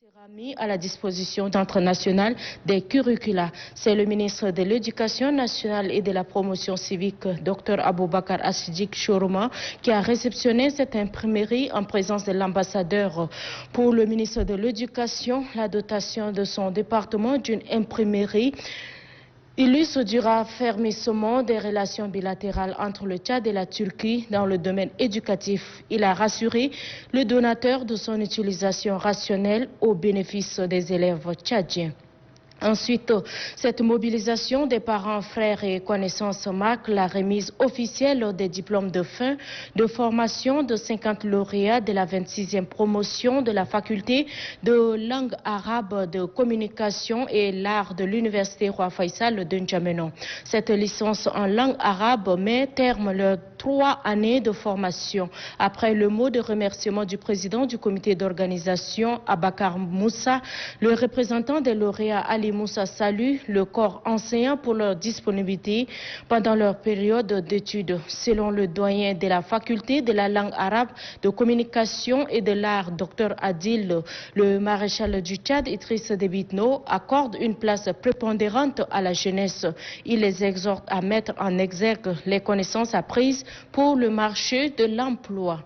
Sera mis à la disposition d'Entrée nationale des curricula. C'est le ministre de l'Éducation nationale et de la promotion civique, Dr Aboubakar Siddiq Chourouma, qui a réceptionné cette imprimerie en présence de l'ambassadeur. Pour le ministre de l'Éducation, la dotation de son département d'une imprimerie illustre du raffermissement des relations bilatérales entre le Tchad et la Turquie dans le domaine éducatif. Il a rassuré le donateur de son utilisation rationnelle au bénéfice des élèves tchadiens. Ensuite, cette mobilisation des parents, frères et connaissances marque la remise officielle des diplômes de fin de formation de 50 lauréats de la 26e promotion de la faculté de langue arabe, de communication et l'art de l'université Roi Faisal de N'Djamena. Cette licence en langue arabe met terme leurs 3 années de formation. Après le mot de remerciement du président du comité d'organisation, Abakar Moussa, le représentant des lauréats Ali Moussa salue le corps enseignant pour leur disponibilité pendant leur période d'études. Selon le doyen de la faculté de la langue arabe, de communication et de l'art, Dr Adil, le maréchal du Tchad, Idriss Déby Itno, accorde une place prépondérante à la jeunesse. Il les exhorte à mettre en exergue les connaissances apprises pour le marché de l'emploi.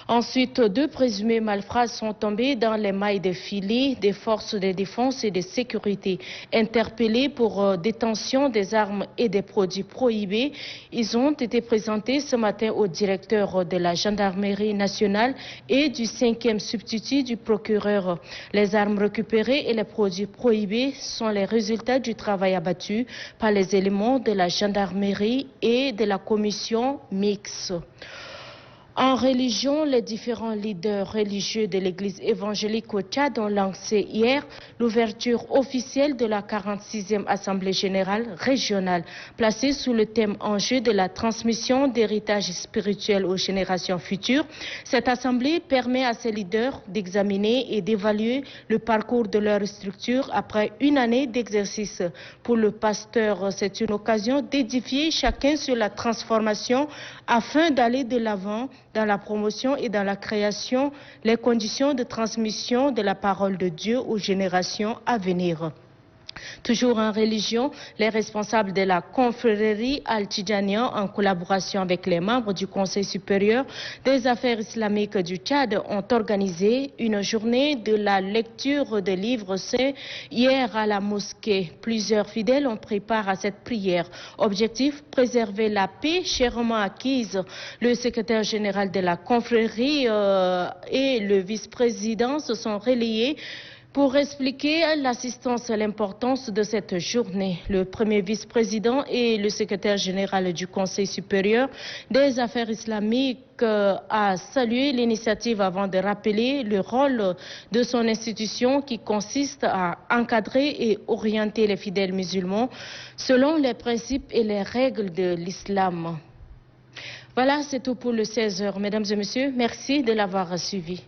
Ensuite, 2 présumés malfrats sont tombés dans les mailles de filet des forces de défense et de sécurité. Interpellés pour détention des armes et des produits prohibés, ils ont été présentés ce matin au directeur de la gendarmerie nationale et du 5e substitut du procureur. Les armes récupérées et les produits prohibés sont les résultats du travail abattu par les éléments de la gendarmerie et de la commission mixte. En religion, les différents leaders religieux de l'église évangélique au Tchad ont lancé hier l'ouverture officielle de la 46e Assemblée générale régionale, placée sous le thème enjeu de la transmission d'héritage spirituel aux générations futures. Cette assemblée permet à ces leaders d'examiner et d'évaluer le parcours de leur structure après une année d'exercice. Pour le pasteur, c'est une occasion d'édifier chacun sur la transformation afin d'aller de l'avant dans la promotion et dans la création, les conditions de transmission de la parole de Dieu aux générations à venir. Toujours en religion, les responsables de la confrérie Al-Tidjaniya, en collaboration avec les membres du Conseil supérieur des affaires islamiques du Tchad, ont organisé une journée de la lecture des livres saints hier à la mosquée. Plusieurs fidèles ont pris part à cette prière. Objectif, préserver la paix chèrement acquise. Le secrétaire général de la confrérie et le vice-président se sont relayés pour expliquer l'assistance et l'importance de cette journée. Le premier vice-président et le secrétaire général du Conseil supérieur des affaires islamiques a salué l'initiative avant de rappeler le rôle de son institution qui consiste à encadrer et orienter les fidèles musulmans selon les principes et les règles de l'islam. Voilà, c'est tout pour le 16h. Mesdames et messieurs, merci de l'avoir suivi.